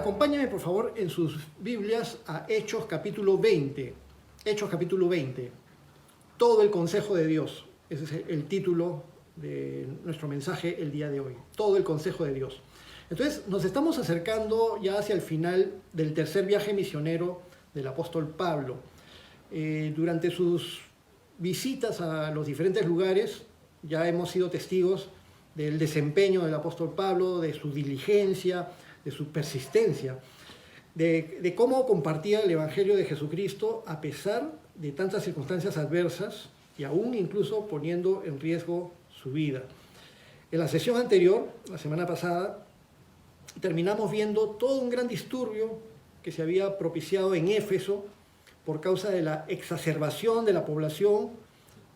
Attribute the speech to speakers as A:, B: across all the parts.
A: Acompáñenme por favor en sus Biblias a Hechos capítulo 20. Hechos capítulo 20. Todo el consejo de Dios. Ese es el título de nuestro mensaje el día de hoy. Todo el consejo de Dios. Entonces nos estamos acercando ya hacia el final del tercer viaje misionero del apóstol Pablo. Durante sus visitas a los diferentes lugares ya hemos sido testigos del desempeño del apóstol Pablo, de su diligencia, de su persistencia, de cómo compartía el Evangelio de Jesucristo a pesar de tantas circunstancias adversas y aún incluso poniendo en riesgo su vida. En la sesión anterior, la semana pasada, terminamos viendo todo un gran disturbio que se había propiciado en Éfeso por causa de la exacerbación de la población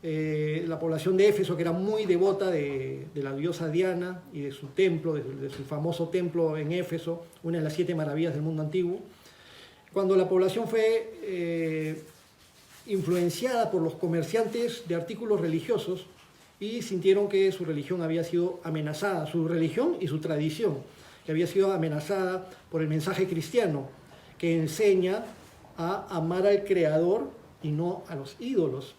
A: de Éfeso, que era muy devota de la diosa Diana y de su templo, de su famoso templo en Éfeso, una de las 7 maravillas del mundo antiguo. Cuando la población fue influenciada por los comerciantes de artículos religiosos y sintieron que su religión había sido amenazada, su religión y su tradición, que había sido amenazada por el mensaje cristiano, que enseña a amar al Creador y no a los ídolos.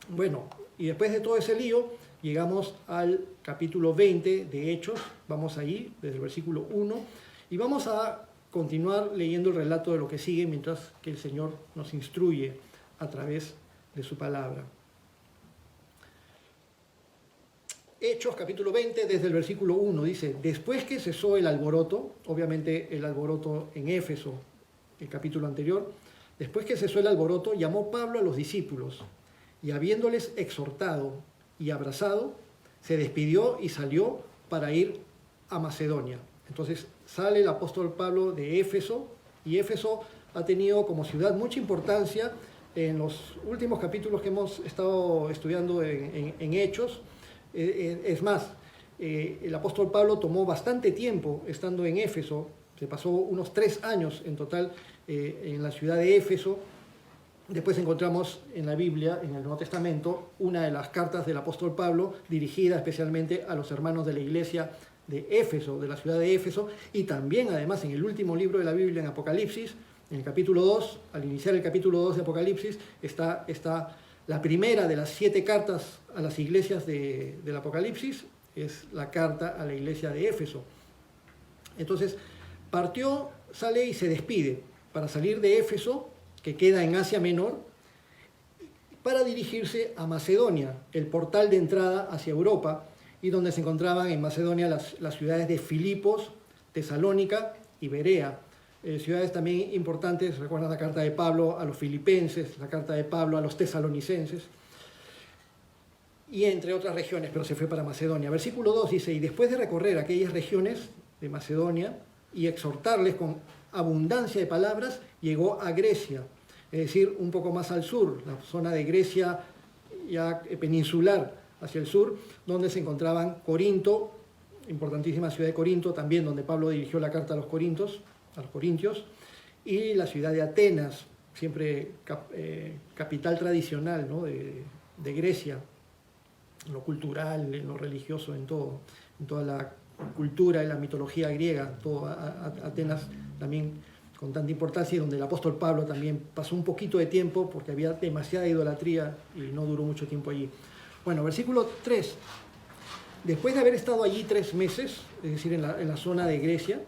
A: Bueno, y después de todo ese lío, llegamos al capítulo 20 de Hechos, vamos ahí, desde el versículo 1, y vamos a continuar leyendo el relato de lo que sigue mientras que el Señor nos instruye a través de su palabra. Hechos capítulo 20, desde el versículo 1, dice: después que cesó el alboroto, obviamente el alboroto en Éfeso, el capítulo anterior, después que cesó el alboroto, llamó Pablo a los discípulos, y habiéndoles exhortado y abrazado, se despidió y salió para ir a Macedonia. Entonces sale el apóstol Pablo de Éfeso, y Éfeso ha tenido como ciudad mucha importancia en los últimos capítulos que hemos estado estudiando en Hechos. Es más, el apóstol Pablo tomó bastante tiempo estando en Éfeso, se pasó unos 3 años en total en la ciudad de Éfeso. Después encontramos en la Biblia, en el Nuevo Testamento, una de las cartas del apóstol Pablo dirigida especialmente a los hermanos de la iglesia de Éfeso, de la ciudad de Éfeso, y también además en el último libro de la Biblia, en Apocalipsis, en el capítulo 2, al iniciar el capítulo 2 de Apocalipsis, está la primera de las 7 cartas a las iglesias del Apocalipsis, es la carta a la iglesia de Éfeso. Entonces, partió, sale y se despide para salir de Éfeso, que queda en Asia Menor, para dirigirse a Macedonia, el portal de entrada hacia Europa, y donde se encontraban en Macedonia las ciudades de Filipos, Tesalónica y Berea. Ciudades también importantes, recuerdan la carta de Pablo a los filipenses, la carta de Pablo a los tesalonicenses, y entre otras regiones, pero se fue para Macedonia. Versículo 2 dice: y después de recorrer aquellas regiones de Macedonia y exhortarles con abundancia de palabras, llegó a Grecia, es decir, un poco más al sur, la zona de Grecia ya peninsular hacia el sur, donde se encontraban Corinto, importantísima ciudad de Corinto, también donde Pablo dirigió la carta a los corintios, y la ciudad de Atenas, siempre capital tradicional, ¿no?, de Grecia, en lo cultural, en lo religioso, en toda la cultura y la mitología griega, todo Atenas también con tanta importancia, y donde el apóstol Pablo también pasó un poquito de tiempo porque había demasiada idolatría y no duró mucho tiempo allí. Bueno, versículo 3. Después de haber estado allí 3 meses, es decir, en la zona de Grecia,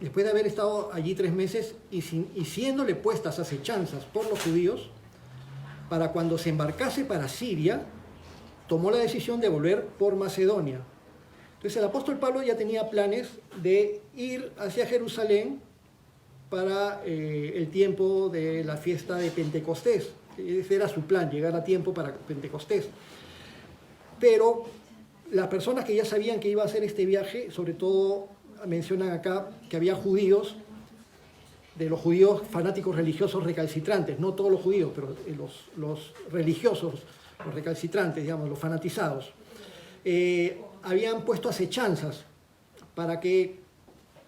A: después de haber estado allí 3 meses y siéndole puestas acechanzas por los judíos, para cuando se embarcase para Siria, tomó la decisión de volver por Macedonia. Entonces el apóstol Pablo ya tenía planes de ir hacia Jerusalén para el tiempo de la fiesta de Pentecostés. Ese era su plan, llegar a tiempo para Pentecostés. Pero las personas que ya sabían que iba a hacer este viaje, sobre todo mencionan acá que había judíos, de los judíos fanáticos religiosos recalcitrantes, no todos los judíos, pero los religiosos, los recalcitrantes, digamos, los fanatizados, habían puesto acechanzas para que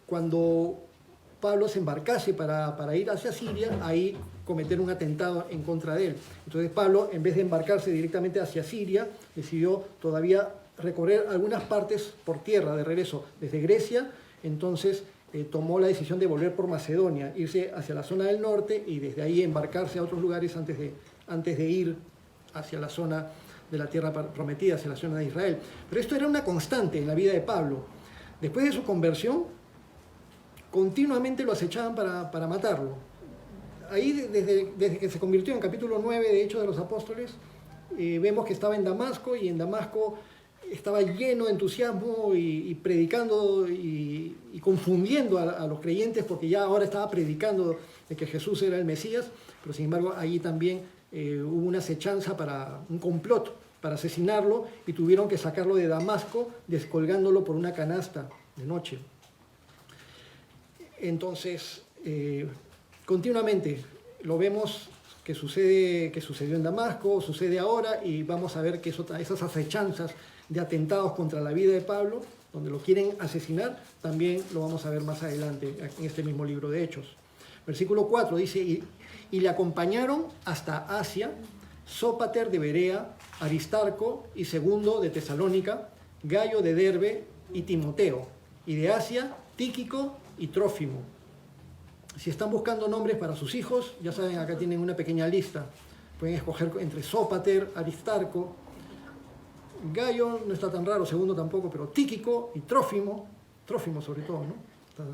A: cuando Pablo se embarcase para ir hacia Siria, ahí cometer un atentado en contra de él. Entonces Pablo, en vez de embarcarse directamente hacia Siria, decidió todavía recorrer algunas partes por tierra de regreso desde Grecia, entonces tomó la decisión de volver por Macedonia, irse hacia la zona del norte y desde ahí embarcarse a otros lugares antes de ir hacia la zona de la tierra prometida, hacia la zona de Israel. Pero esto era una constante en la vida de Pablo. Después de su conversión, continuamente lo acechaban para matarlo. Ahí, desde que se convirtió en capítulo 9 de Hechos de los Apóstoles, vemos que estaba en Damasco, y en Damasco estaba lleno de entusiasmo y predicando y confundiendo a los creyentes, porque ya ahora estaba predicando de que Jesús era el Mesías, pero sin embargo allí también hubo una acechanza, un complot para asesinarlo, y tuvieron que sacarlo de Damasco descolgándolo por una canasta de noche. Entonces, continuamente lo vemos que sucedió en Damasco, sucede ahora, y vamos a ver que esas acechanzas de atentados contra la vida de Pablo, donde lo quieren asesinar, también lo vamos a ver más adelante en este mismo libro de Hechos. Versículo 4 dice, y le acompañaron hasta Asia, Sópater de Berea, Aristarco y Segundo de Tesalónica, Gayo de Derbe y Timoteo, y de Asia, Tíquico y Trófimo. Si están buscando nombres para sus hijos, ya saben, acá tienen una pequeña lista. Pueden escoger entre Sópater, Aristarco, Gayo no está tan raro, Segundo tampoco, pero Tíquico y Trófimo sobre todo, ¿no? Está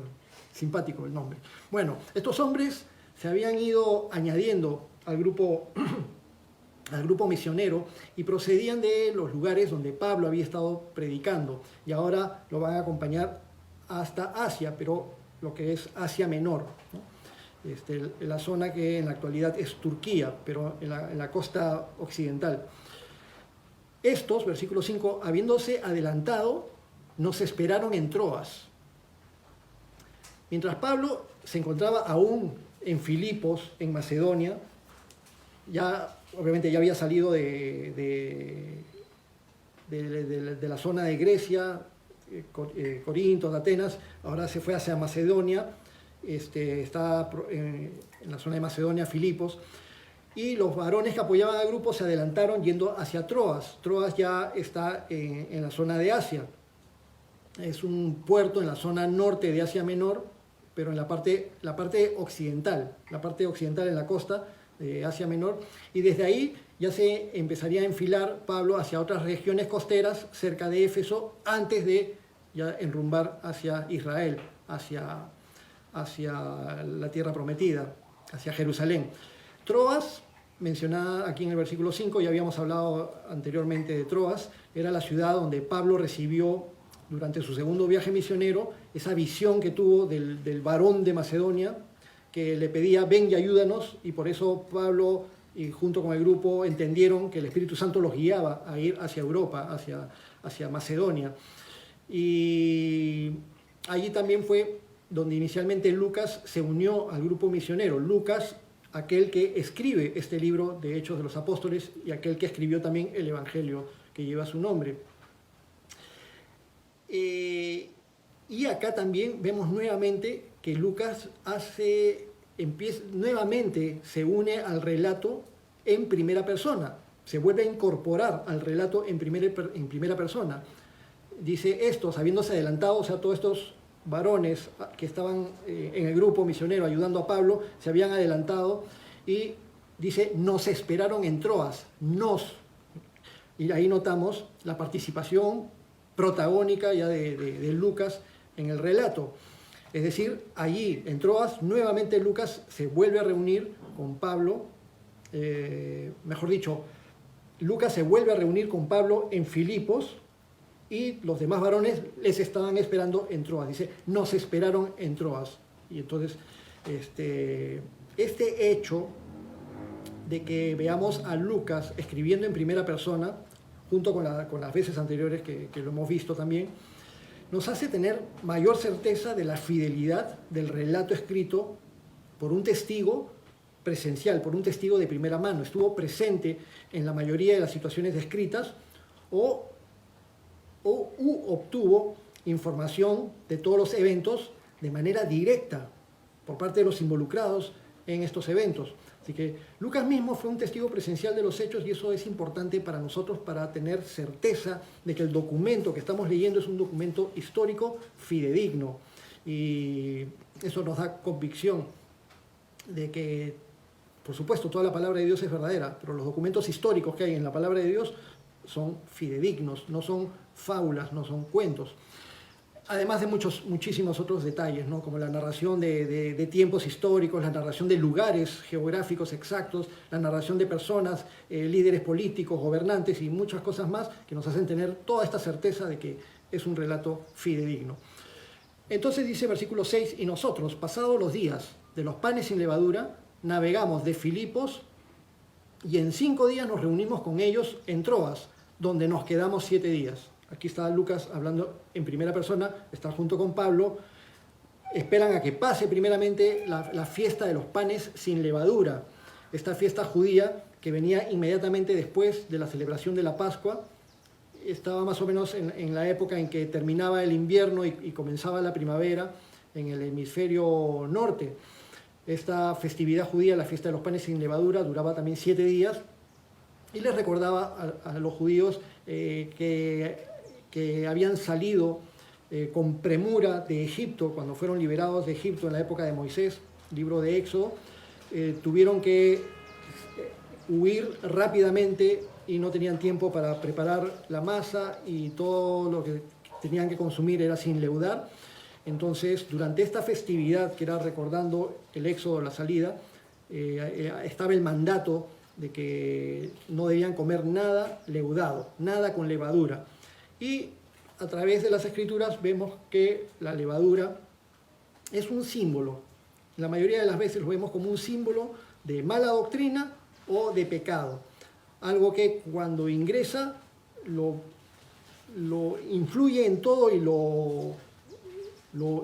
A: simpático el nombre. Bueno, estos hombres se habían ido añadiendo al grupo misionero y procedían de los lugares donde Pablo había estado predicando, y ahora lo van a acompañar hasta Asia, pero lo que es Asia Menor, ¿no? La zona que en la actualidad es Turquía, pero en la costa occidental. Estos, versículo 5, habiéndose adelantado, nos esperaron en Troas. Mientras Pablo se encontraba aún en Filipos, en Macedonia, obviamente ya había salido de la zona de Grecia, Corinto, Atenas, ahora se fue hacia Macedonia, está en la zona de Macedonia, Filipos, y los varones que apoyaban al grupo se adelantaron yendo hacia Troas. Troas ya está en la zona de Asia. Es un puerto en la zona norte de Asia Menor, pero en la parte occidental en la costa de Asia Menor, y desde ahí ya se empezaría a enfilar Pablo hacia otras regiones costeras cerca de Éfeso, antes de ya enrumbar hacia Israel, hacia la tierra prometida, hacia Jerusalén. Troas, mencionada aquí en el versículo 5, ya habíamos hablado anteriormente de Troas, era la ciudad donde Pablo recibió durante su segundo viaje misionero esa visión que tuvo del varón de Macedonia, que le pedía, ven y ayúdanos, y por eso Pablo y junto con el grupo entendieron que el Espíritu Santo los guiaba a ir hacia Europa, hacia Macedonia. Y allí también fue donde inicialmente Lucas se unió al grupo misionero. Lucas, aquel que escribe este libro de Hechos de los Apóstoles y aquel que escribió también el Evangelio que lleva su nombre. Y acá también vemos nuevamente que Lucas nuevamente se une al relato en primera persona, se vuelve a incorporar al relato en primera persona. Dice estos, habiéndose adelantado, o sea, todos estos varones que estaban en el grupo misionero ayudando a Pablo, se habían adelantado, y dice, nos esperaron en Troas, y ahí notamos la participación protagónica ya de Lucas en el relato. Es decir, allí en Troas, nuevamente Lucas se vuelve a reunir con Pablo, mejor dicho, Lucas se vuelve a reunir con Pablo en Filipos, y los demás varones les estaban esperando en Troas. Dice, nos esperaron en Troas. Y entonces, este hecho de que veamos a Lucas escribiendo en primera persona, junto con las veces anteriores que lo hemos visto también, nos hace tener mayor certeza de la fidelidad del relato escrito por un testigo presencial, por un testigo de primera mano. Estuvo presente en la mayoría de las situaciones descritas, o obtuvo información de todos los eventos de manera directa por parte de los involucrados en estos eventos. Así que Lucas mismo fue un testigo presencial de los hechos, y eso es importante para nosotros para tener certeza de que el documento que estamos leyendo es un documento histórico fidedigno. Y eso nos da convicción de que, por supuesto, toda la palabra de Dios es verdadera, pero los documentos históricos que hay en la palabra de Dios son fidedignos, no son fábulas, no son cuentos. Además de muchísimos otros detalles, ¿no? Como la narración de tiempos históricos, la narración de lugares geográficos exactos, la narración de personas, líderes políticos, gobernantes y muchas cosas más que nos hacen tener toda esta certeza de que es un relato fidedigno. Entonces dice versículo 6, y nosotros, pasados los días de los panes sin levadura, navegamos de Filipos y en 5 días nos reunimos con ellos en Troas, donde nos quedamos 7 días. Aquí está Lucas hablando en primera persona, está junto con Pablo. Esperan a que pase primeramente la fiesta de los panes sin levadura, esta fiesta judía que venía inmediatamente después de la celebración de la Pascua. Estaba más o menos en la época en que terminaba el invierno y comenzaba la primavera en el hemisferio norte. Esta festividad judía, la fiesta de los panes sin levadura, duraba también 7 días y les recordaba a los judíos que habían salido con premura de Egipto, cuando fueron liberados de Egipto en la época de Moisés, libro de Éxodo, tuvieron que huir rápidamente y no tenían tiempo para preparar la masa y todo lo que tenían que consumir era sin leudar. Entonces, durante esta festividad, que era recordando el Éxodo, la salida, estaba el mandato de que no debían comer nada leudado, nada con levadura. Y a través de las Escrituras vemos que la levadura es un símbolo. La mayoría de las veces lo vemos como un símbolo de mala doctrina o de pecado. Algo que cuando ingresa lo influye en todo y lo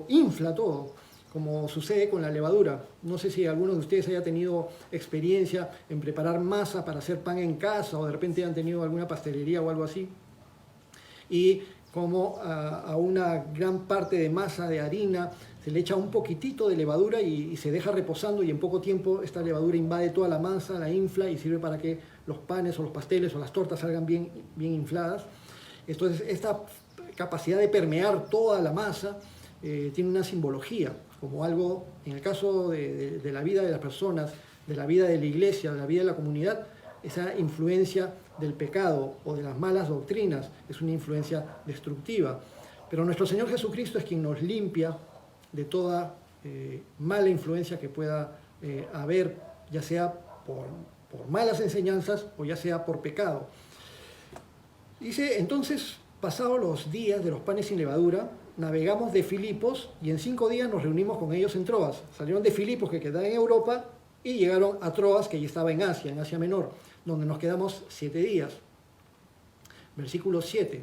A: infla todo, como sucede con la levadura. No sé si alguno de ustedes haya tenido experiencia en preparar masa para hacer pan en casa o de repente han tenido alguna pastelería o algo así. Y como a una gran parte de masa de harina se le echa un poquitito de levadura y se deja reposando y en poco tiempo esta levadura invade toda la masa, la infla y sirve para que los panes o los pasteles o las tortas salgan bien infladas. Entonces esta capacidad de permear toda la masa tiene una simbología, como algo, en el caso de la vida de las personas, de la vida de la iglesia, de la vida de la comunidad, esa influencia del pecado o de las malas doctrinas es una influencia destructiva. Pero nuestro Señor Jesucristo es quien nos limpia de toda mala influencia que pueda haber, ya sea por malas enseñanzas o ya sea por pecado. Dice, entonces, pasados los días de los panes sin levadura, navegamos de Filipos y en 5 días nos reunimos con ellos en Troas. Salieron de Filipos, que quedaba en Europa, y llegaron a Troas, que ya estaba en Asia Menor, donde nos quedamos 7 días. Versículo 7.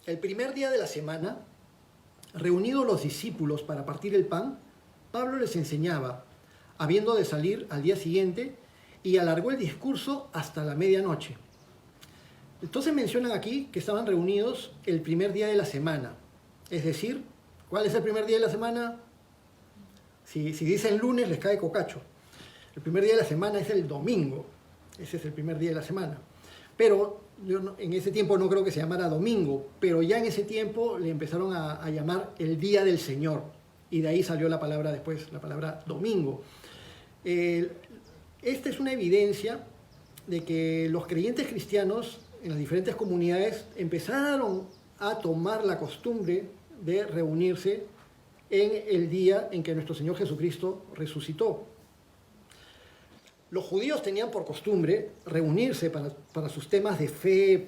A: El primer día de la semana, reunidos los discípulos para partir el pan, Pablo les enseñaba, habiendo de salir al día siguiente, y alargó el discurso hasta la medianoche. Entonces mencionan aquí que estaban reunidos el primer día de la semana. Es decir, ¿cuál es el primer día de la semana? Si dicen lunes, les cae cocacho. El primer día de la semana es el domingo. Ese es el primer día de la semana. Pero yo en ese tiempo no creo que se llamara domingo, pero ya en ese tiempo le empezaron a llamar el día del Señor. Y de ahí salió la palabra después, la palabra domingo. Esta es una evidencia de que los creyentes cristianos en las diferentes comunidades empezaron a tomar la costumbre de reunirse en el día en que nuestro Señor Jesucristo resucitó. Los judíos tenían por costumbre reunirse para sus temas de fe,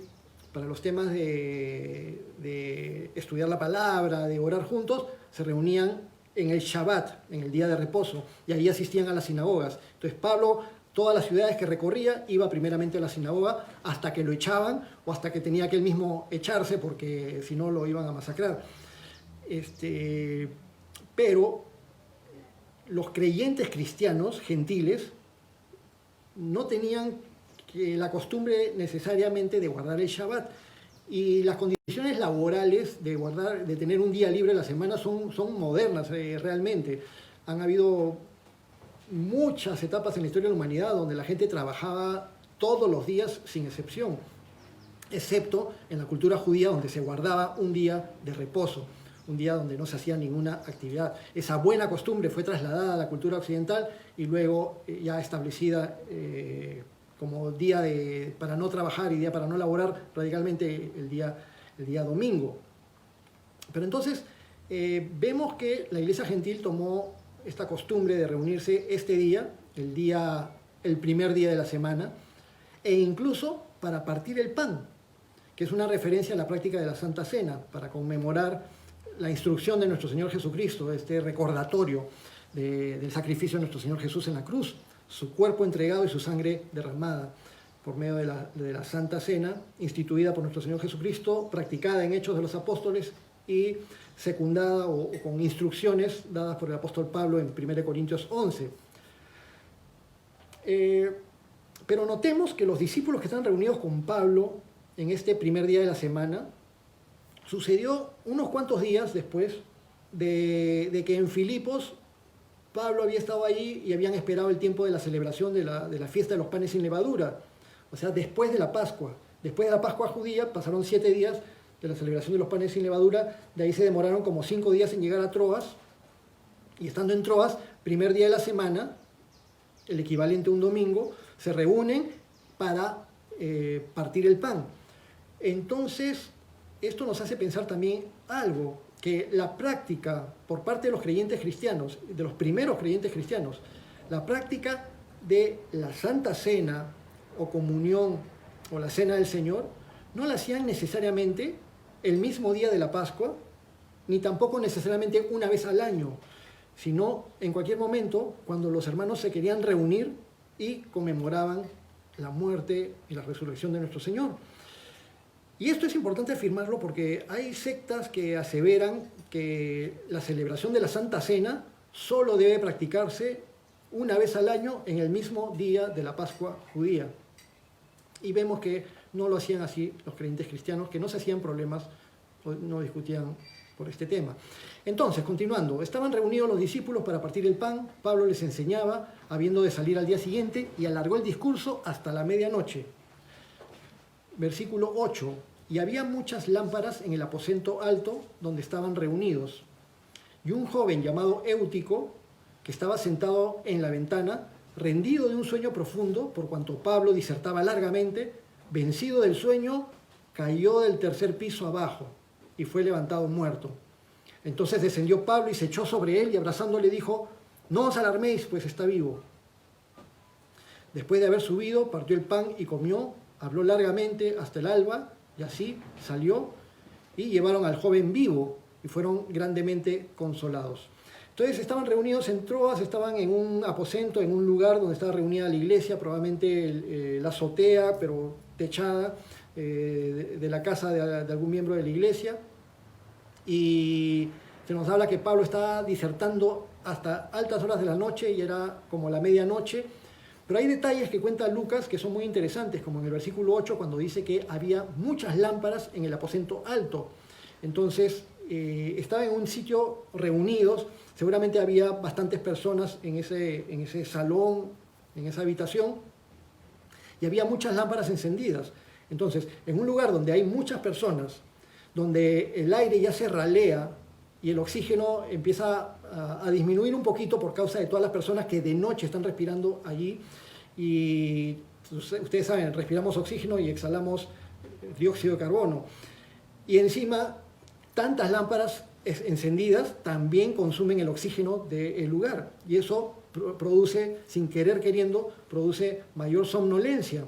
A: para los temas de estudiar la palabra, de orar juntos, se reunían en el Shabbat, en el día de reposo, y ahí asistían a las sinagogas. Entonces Pablo, todas las ciudades que recorría, iba primeramente a la sinagoga hasta que lo echaban o hasta que tenía que él mismo echarse porque si no lo iban a masacrar. Pero los creyentes cristianos, gentiles, no tenían la costumbre necesariamente de guardar el Shabbat. Y las condiciones laborales de tener un día libre a la semana son modernas realmente. Han habido muchas etapas en la historia de la humanidad donde la gente trabajaba todos los días sin excepción. excepto en la cultura judía donde se guardaba un día de reposo, un día donde no se hacía ninguna actividad. Esa buena costumbre fue trasladada a la cultura occidental y luego ya establecida como día para no trabajar y día para no laborar, radicalmente el día domingo. Pero entonces vemos que la Iglesia Gentil tomó esta costumbre de reunirse este día, el primer día de la semana, e incluso para partir el pan, que es una referencia a la práctica de la Santa Cena, para conmemorar la instrucción de nuestro Señor Jesucristo, este recordatorio del sacrificio de nuestro Señor Jesús en la cruz, su cuerpo entregado y su sangre derramada por medio de la Santa Cena, instituida por nuestro Señor Jesucristo, practicada en Hechos de los Apóstoles y secundada o con instrucciones dadas por el apóstol Pablo en 1 Corintios 11. Pero notemos que los discípulos que están reunidos con Pablo en este primer día de la semana sucedió unos cuantos días después de que en Filipos Pablo había estado allí y habían esperado el tiempo de la celebración de la fiesta de los panes sin levadura, o sea, después de la Pascua. Después de la Pascua judía pasaron 7 días de la celebración de los panes sin levadura, de ahí se demoraron como 5 días en llegar a Troas, y estando en Troas, primer día de la semana, el equivalente a un domingo, se reúnen para partir el pan. Entonces, esto nos hace pensar también algo, que la práctica por parte de los creyentes cristianos, de los primeros creyentes cristianos, la práctica de la Santa Cena o comunión o la Cena del Señor, no la hacían necesariamente el mismo día de la Pascua, ni tampoco necesariamente una vez al año, sino en cualquier momento cuando los hermanos se querían reunir y conmemoraban la muerte y la resurrección de nuestro Señor. Y esto es importante afirmarlo porque hay sectas que aseveran que la celebración de la Santa Cena solo debe practicarse una vez al año en el mismo día de la Pascua judía. Y vemos que no lo hacían así los creyentes cristianos, que no se hacían problemas, no discutían por este tema. Entonces, continuando, estaban reunidos los discípulos para partir el pan, Pablo les enseñaba, habiendo de salir al día siguiente, y alargó el discurso hasta la medianoche. Versículo 8, y había muchas lámparas en el aposento alto donde estaban reunidos. Y un joven llamado Éutico, que estaba sentado en la ventana, rendido de un sueño profundo, por cuanto Pablo disertaba largamente, vencido del sueño, cayó del tercer piso abajo y fue levantado muerto. Entonces descendió Pablo y se echó sobre él y abrazándole dijo, no os alarméis, pues está vivo. Después de haber subido, partió el pan y comió, habló largamente hasta el alba, y así salió, y llevaron al joven vivo, y fueron grandemente consolados. Entonces estaban reunidos en Troas, estaban en un aposento, en un lugar donde estaba reunida la iglesia, probablemente la azotea, pero techada, de la casa de algún miembro de la iglesia. Y se nos habla que Pablo estaba disertando hasta altas horas de la noche, y era como la medianoche. Pero hay detalles que cuenta Lucas que son muy interesantes, como en el versículo 8, cuando dice que había muchas lámparas en el aposento alto. Entonces, estaban en un sitio reunidos, seguramente había bastantes personas en ese salón, en esa habitación, y había muchas lámparas encendidas. Entonces, en un lugar donde hay muchas personas, donde el aire ya se ralea y el oxígeno empieza a disminuir un poquito por causa de todas las personas que de noche están respirando allí, y ustedes saben, respiramos oxígeno y exhalamos dióxido de carbono, y encima tantas lámparas encendidas también consumen el oxígeno del lugar, y eso produce, sin querer queriendo, produce mayor somnolencia.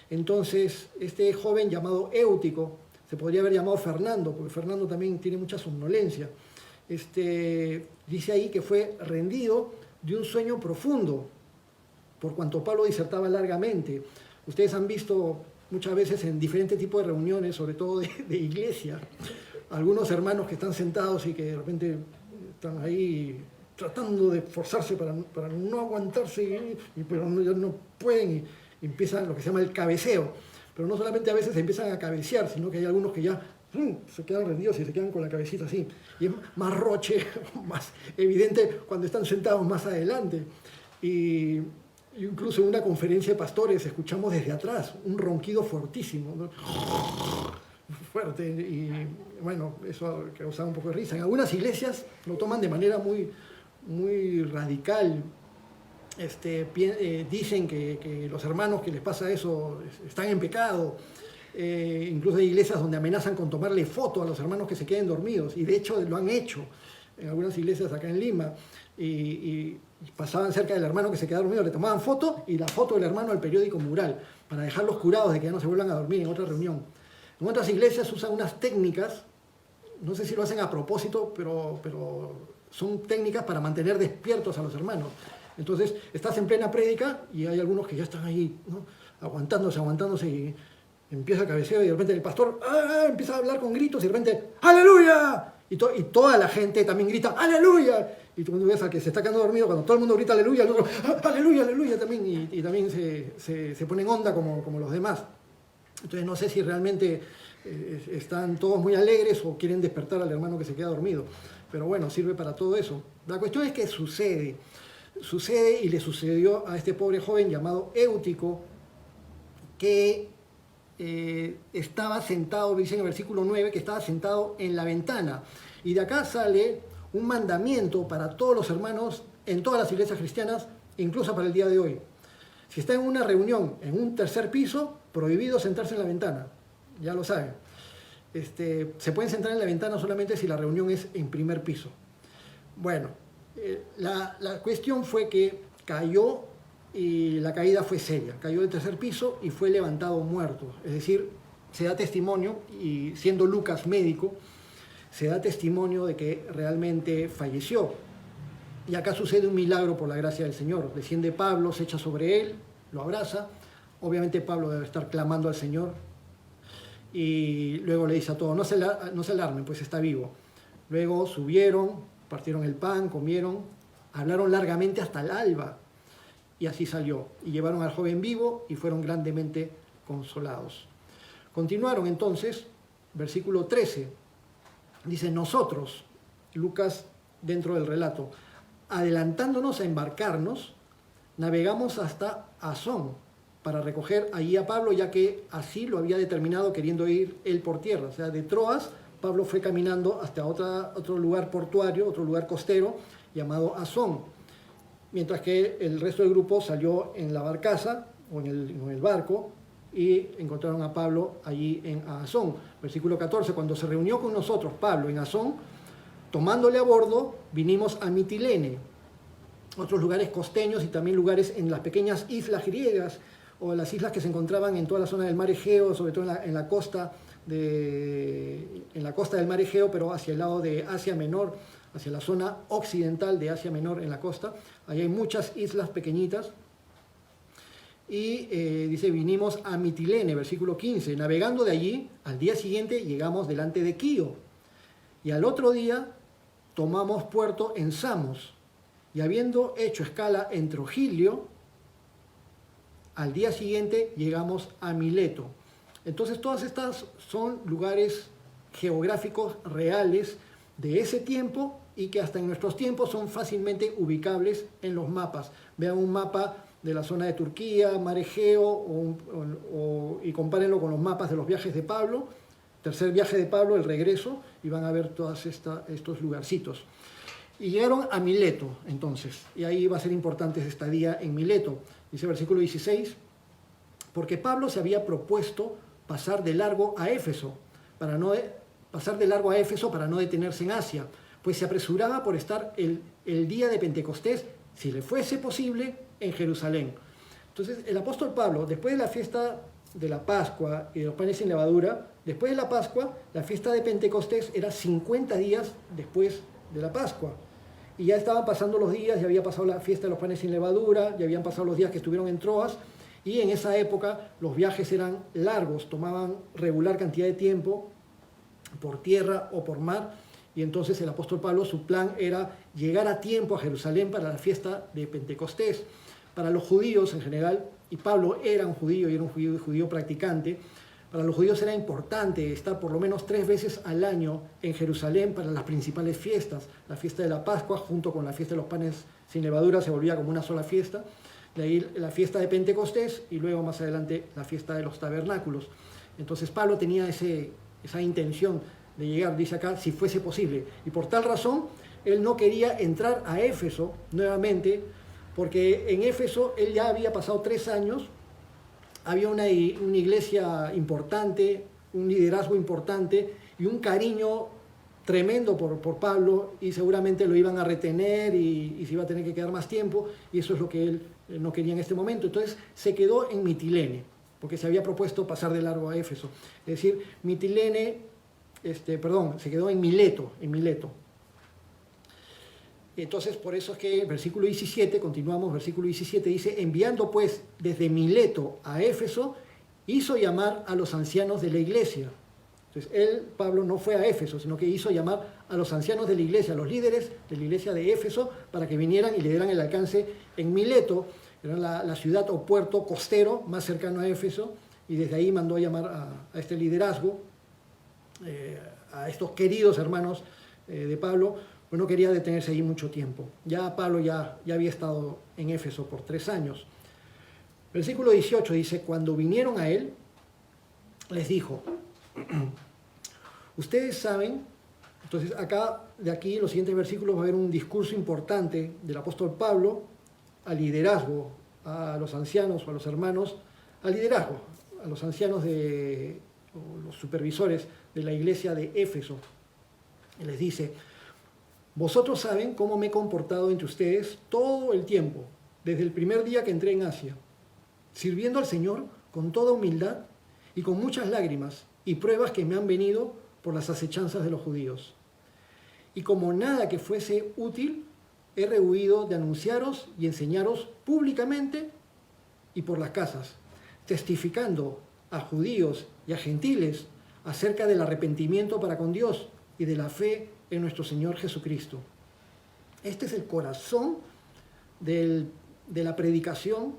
A: Entonces este joven llamado Éutico, se podría haber llamado Fernando, porque Fernando también tiene mucha somnolencia, dice ahí que fue rendido de un sueño profundo, por cuanto Pablo disertaba largamente. Ustedes han visto muchas veces en diferentes tipos de reuniones, sobre todo de iglesia, algunos hermanos que están sentados y que de repente están ahí tratando de esforzarse para no aguantarse, pero no pueden, y empiezan lo que se llama el cabeceo. Pero no solamente a veces se empiezan a cabecear, sino que hay algunos que ya se quedan rendidos y se quedan con la cabecita así. Y es más roche, más evidente cuando están sentados más adelante. Y incluso en una conferencia de pastores escuchamos desde atrás un ronquido fortísimo, ¿no? Fuerte, y bueno, eso causaba un poco de risa. En algunas iglesias lo toman de manera muy radical. Dicen que los hermanos que les pasa eso están en pecado. Incluso hay iglesias donde amenazan con tomarle foto a los hermanos que se queden dormidos, y de hecho lo han hecho en algunas iglesias acá en Lima, y pasaban cerca del hermano que se quedaba dormido, le tomaban foto y la foto del hermano al periódico mural para dejarlos curados de que ya no se vuelvan a dormir en otra reunión. En otras iglesias usan unas técnicas, no sé si lo hacen a propósito, pero son técnicas para mantener despiertos a los hermanos. Entonces estás en plena prédica y hay algunos que ya están ahí, ¿no? aguantándose, y empieza el cabeceo y de repente el pastor empieza a hablar con gritos y de repente ¡aleluya! Y toda la gente también grita ¡aleluya! Y tú cuando ves al que se está quedando dormido, cuando todo el mundo grita ¡aleluya!, el otro ¡aleluya, aleluya! También, y también se pone en onda como los demás. Entonces no sé si realmente están todos muy alegres o quieren despertar al hermano que se queda dormido. Pero bueno, sirve para todo eso. La cuestión es que sucede y le sucedió a este pobre joven llamado Éutico, que estaba sentado, dice en el versículo 9, que estaba sentado en la ventana. Y de acá sale un mandamiento para todos los hermanos en todas las iglesias cristianas, incluso para el día de hoy. Si está en una reunión en un tercer piso, prohibido sentarse en la ventana, ya lo saben. Se pueden sentar en la ventana solamente si la reunión es en primer piso. Bueno, la cuestión fue que cayó, y la caída fue seria. Cayó del tercer piso y fue levantado muerto. Es decir, se da testimonio, y siendo Lucas médico, se da testimonio de que realmente falleció. Y acá sucede un milagro por la gracia del Señor. Desciende Pablo, se echa sobre él, lo abraza. Obviamente Pablo debe estar clamando al Señor. Y luego le dice a todos, no se alarmen, pues está vivo. Luego subieron, partieron el pan, comieron, hablaron largamente hasta el alba. Y así salió. Y llevaron al joven vivo y fueron grandemente consolados. Continuaron entonces, versículo 13. Dice, nosotros, Lucas dentro del relato, adelantándonos a embarcarnos, navegamos hasta Asón para recoger allí a Pablo, ya que así lo había determinado, queriendo ir él por tierra. O sea, de Troas, Pablo fue caminando hasta otro lugar portuario, otro lugar costero, llamado Asón. Mientras que el resto del grupo salió en la barcaza o en el barco, y encontraron a Pablo allí en Asón. Versículo 14, cuando se reunió con nosotros Pablo en Asón, tomándole a bordo, vinimos a Mitilene, otros lugares costeños y también lugares en las pequeñas islas griegas, o las islas que se encontraban en toda la zona del mar Egeo, sobre todo en la costa del mar Egeo, pero hacia el lado de Asia Menor, hacia la zona occidental de Asia Menor en la costa. Allí hay muchas islas pequeñitas. Y dice, vinimos a Mitilene, versículo 15. Navegando de allí, al día siguiente llegamos delante de Quío. Y al otro día tomamos puerto en Samos. Y habiendo hecho escala en Trogilio, al día siguiente llegamos a Mileto. Entonces todas estas son lugares geográficos reales de ese tiempo, y que hasta en nuestros tiempos son fácilmente ubicables en los mapas. Vean un mapa de la zona de Turquía, mar Egeo, y compárenlo con los mapas de los viajes de Pablo, tercer viaje de Pablo, el regreso, y van a ver todos estos lugarcitos. Y llegaron a Mileto, entonces, y ahí va a ser importante esta estadía en Mileto. Dice versículo 16, porque Pablo se había propuesto pasar de largo a Éfeso para no detenerse en Asia, pues se apresuraba por estar el día de Pentecostés, si le fuese posible, en Jerusalén. Entonces el apóstol Pablo, después de la fiesta de la Pascua y de los panes sin levadura, después de la Pascua, la fiesta de Pentecostés era 50 días después de la Pascua. Y ya estaban pasando los días, ya había pasado la fiesta de los panes sin levadura, ya habían pasado los días que estuvieron en Troas, y en esa época los viajes eran largos, tomaban regular cantidad de tiempo por tierra o por mar. Y entonces el apóstol Pablo, su plan era llegar a tiempo a Jerusalén para la fiesta de Pentecostés. Para los judíos en general, y Pablo era un judío y era un judío practicante, para los judíos era importante estar por lo menos 3 veces al año en Jerusalén para las principales fiestas. La fiesta de la Pascua junto con la fiesta de los panes sin levadura se volvía como una sola fiesta. de ahí la fiesta de Pentecostés y luego más adelante la fiesta de los tabernáculos. Entonces Pablo tenía esa intención de llegar, dice acá, si fuese posible. Y por tal razón, él no quería entrar a Éfeso nuevamente, porque en Éfeso él ya había pasado 3 años, había una iglesia importante, un liderazgo importante y un cariño tremendo por Pablo, y seguramente lo iban a retener y se iba a tener que quedar más tiempo, y eso es lo que él no quería en este momento. Entonces se quedó en Mitilene, porque se había propuesto pasar de largo a Éfeso. Es decir, se quedó en Mileto. Entonces, por eso es que el versículo 17, continuamos, versículo 17 dice, enviando pues desde Mileto a Éfeso, hizo llamar a los ancianos de la iglesia. Entonces, Pablo, no fue a Éfeso, sino que hizo llamar a los ancianos de la iglesia, a los líderes de la iglesia de Éfeso, para que vinieran y le dieran el alcance en Mileto, era la ciudad o puerto costero más cercano a Éfeso, y desde ahí mandó a llamar a este liderazgo, a estos queridos hermanos de Pablo. Pues no quería detenerse allí mucho tiempo. Ya Pablo ya había estado en Éfeso por 3 años. Versículo 18 dice, cuando vinieron a él, les dijo, ustedes saben, entonces de aquí, en los siguientes versículos va a haber un discurso importante del apóstol Pablo al liderazgo, a los ancianos o a los hermanos, al liderazgo, a los ancianos o los supervisores de la iglesia de Éfeso. Y les dice, vosotros saben cómo me he comportado entre ustedes todo el tiempo, desde el primer día que entré en Asia, sirviendo al Señor con toda humildad y con muchas lágrimas y pruebas que me han venido por las acechanzas de los judíos. Y como nada que fuese útil, he rehuido de anunciaros y enseñaros públicamente y por las casas, testificando a judíos y a gentiles acerca del arrepentimiento para con Dios y de la fe en nuestro Señor Jesucristo. Este es el corazón de la predicación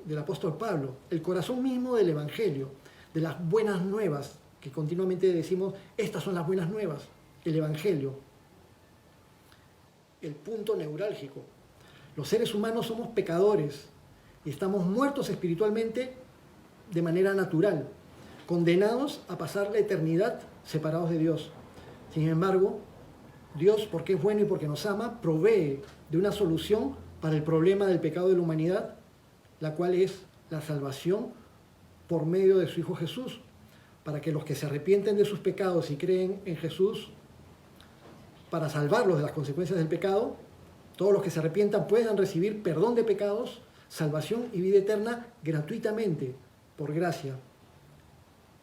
A: del apóstol Pablo, el corazón mismo del Evangelio, de las buenas nuevas, que continuamente decimos, estas son las buenas nuevas, el Evangelio. El punto neurálgico. Los seres humanos somos pecadores y estamos muertos espiritualmente de manera natural, condenados a pasar la eternidad separados de Dios. Sin embargo, Dios, porque es bueno y porque nos ama, provee de una solución para el problema del pecado de la humanidad, la cual es la salvación por medio de su Hijo Jesús, para que los que se arrepienten de sus pecados y creen en Jesús, para salvarlos de las consecuencias del pecado, todos los que se arrepientan puedan recibir perdón de pecados, salvación y vida eterna gratuitamente, por gracia.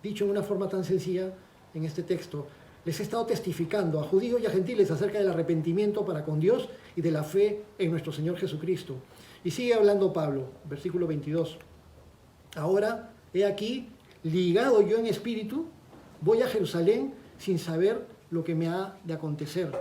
A: Dicho en una forma tan sencilla en este texto, les he estado testificando a judíos y a gentiles acerca del arrepentimiento para con Dios y de la fe en nuestro Señor Jesucristo. Y sigue hablando Pablo, versículo 22. Ahora, he aquí, ligado yo en espíritu, voy a Jerusalén sin saber lo que me ha de acontecer.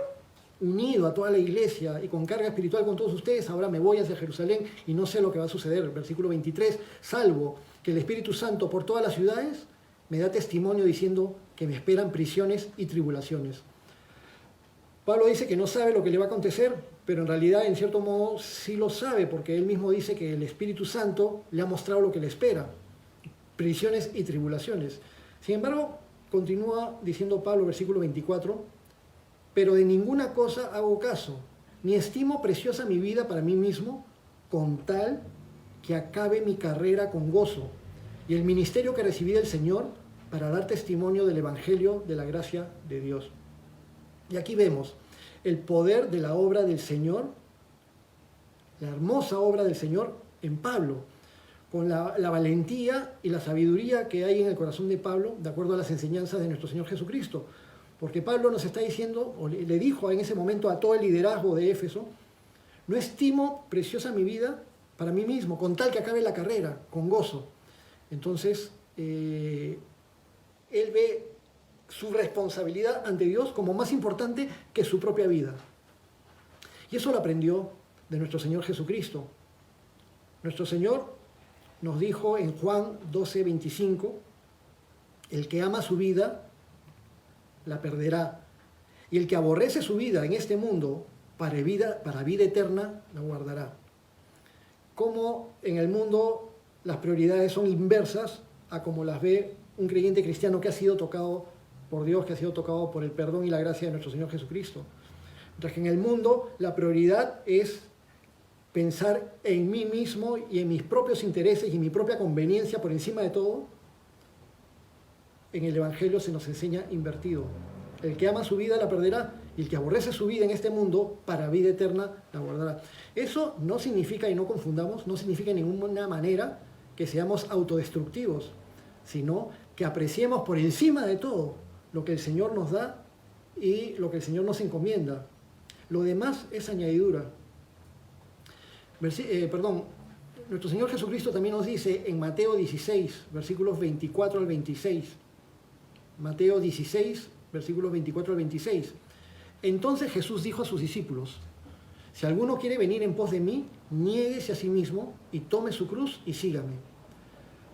A: Unido a toda la iglesia y con carga espiritual con todos ustedes, ahora me voy hacia Jerusalén y no sé lo que va a suceder. Versículo 23, salvo que el Espíritu Santo por todas las ciudades me da testimonio diciendo que me esperan prisiones y tribulaciones. Pablo dice que no sabe lo que le va a acontecer, pero en realidad, en cierto modo, sí lo sabe, porque él mismo dice que el Espíritu Santo le ha mostrado lo que le espera, prisiones y tribulaciones. Sin embargo, continúa diciendo Pablo, versículo 24, pero de ninguna cosa hago caso, ni estimo preciosa mi vida para mí mismo, con tal que acabe mi carrera con gozo, y el ministerio que recibí del Señor para dar testimonio del Evangelio de la gracia de Dios. Y aquí vemos el poder de la obra del Señor, la hermosa obra del Señor en Pablo, con la valentía y la sabiduría que hay en el corazón de Pablo, de acuerdo a las enseñanzas de nuestro Señor Jesucristo. Porque Pablo nos está diciendo, o le dijo en ese momento a todo el liderazgo de Éfeso, no estimo preciosa mi vida para mí mismo, con tal que acabe la carrera, con gozo. Entonces, él ve su responsabilidad ante Dios como más importante que su propia vida. Y eso lo aprendió de nuestro Señor Jesucristo. Nuestro Señor nos dijo en Juan 12:25, el que ama su vida, la perderá. Y el que aborrece su vida en este mundo, para vida eterna, la guardará. cómo en el mundo las prioridades son inversas a como las ve un creyente cristiano que ha sido tocado por Dios, que ha sido tocado por el perdón y la gracia de nuestro Señor Jesucristo. Mientras que en el mundo la prioridad es pensar en mí mismo y en mis propios intereses y mi propia conveniencia por encima de todo, en el Evangelio se nos enseña invertido. El que ama su vida la perderá, y el que aborrece su vida en este mundo, para vida eterna la guardará. Eso no significa, y no confundamos, no significa de ninguna manera que seamos autodestructivos, sino que apreciemos por encima de todo lo que el Señor nos da y lo que el Señor nos encomienda. Lo demás es añadidura. Nuestro Señor Jesucristo también nos dice en Mateo 16, versículos 24 al 26. Mateo 16, versículos 24 al 26. Entonces Jesús dijo a sus discípulos: si alguno quiere venir en pos de mí, niéguese a sí mismo y tome su cruz y sígame.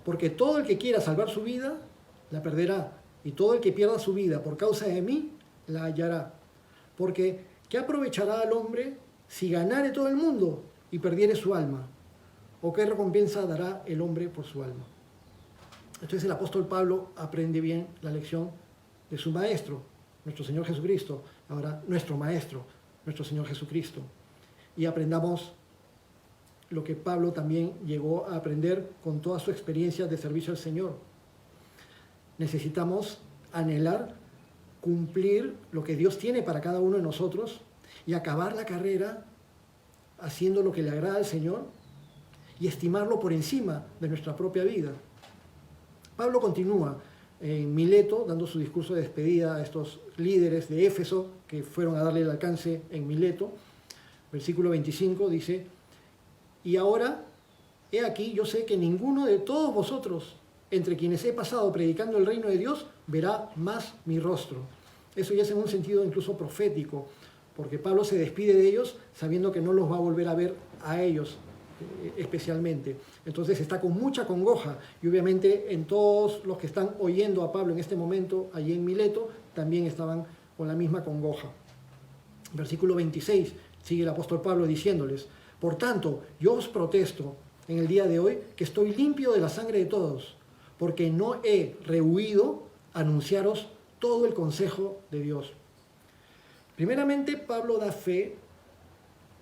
A: Porque todo el que quiera salvar su vida, la perderá. Y todo el que pierda su vida por causa de mí, la hallará. Porque ¿qué aprovechará al hombre si ganare todo el mundo y perdiere su alma? ¿O qué recompensa dará el hombre por su alma? Entonces el apóstol Pablo aprende bien la lección de su maestro, nuestro Señor Jesucristo. Ahora, nuestro maestro, nuestro Señor Jesucristo. Y aprendamos lo que Pablo también llegó a aprender con toda su experiencia de servicio al Señor. Necesitamos anhelar cumplir lo que Dios tiene para cada uno de nosotros y acabar la carrera haciendo lo que le agrada al Señor y estimarlo por encima de nuestra propia vida. Pablo continúa en Mileto dando su discurso de despedida a estos líderes de Éfeso que fueron a darle el alcance en Mileto. Versículo 25 dice: y ahora, he aquí, yo sé que ninguno de todos vosotros, entre quienes he pasado predicando el reino de Dios, verá más mi rostro. Eso ya es en un sentido incluso profético, porque Pablo se despide de ellos sabiendo que no los va a volver a ver a ellos especialmente. Entonces está con mucha congoja, y obviamente en todos los que están oyendo a Pablo en este momento allí en Mileto también estaban con la misma congoja. Versículo 26, sigue el apóstol Pablo diciéndoles: por tanto, yo os protesto en el día de hoy que estoy limpio de la sangre de todos, porque no he rehuido anunciaros todo el consejo de Dios. Primeramente, Pablo da fe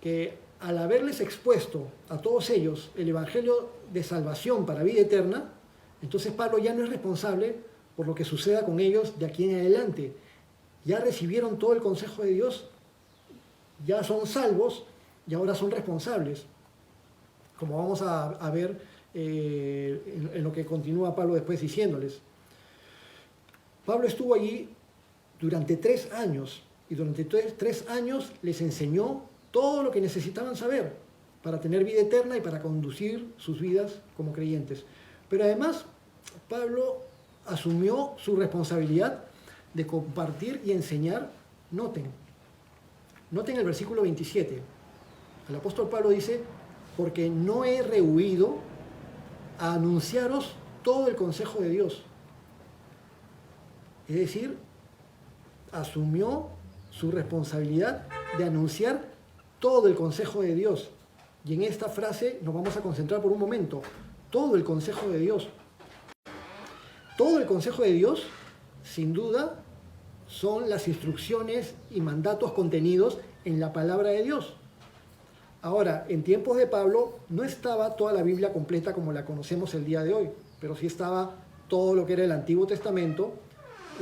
A: que al haberles expuesto a todos ellos el evangelio de salvación para vida eterna, entonces Pablo ya no es responsable por lo que suceda con ellos de aquí en adelante. Ya recibieron todo el consejo de Dios, ya son salvos y ahora son responsables, como vamos a ver en lo que continúa Pablo después diciéndoles. Pablo estuvo allí durante 3 años y durante 3 años les enseñó todo lo que necesitaban saber para tener vida eterna y para conducir sus vidas como creyentes. Pero además, Pablo asumió su responsabilidad de compartir y enseñar. Noten el versículo 27. El apóstol Pablo dice: porque no he rehuido a anunciaros todo el consejo de Dios. Es decir, asumió su responsabilidad de anunciar todo el consejo de Dios. Y en esta frase nos vamos a concentrar por un momento. Todo el consejo de Dios. Todo el consejo de Dios, sin duda, son las instrucciones y mandatos contenidos en la palabra de Dios. Ahora, en tiempos de Pablo no estaba toda la Biblia completa como la conocemos el día de hoy, pero sí estaba todo lo que era el Antiguo Testamento,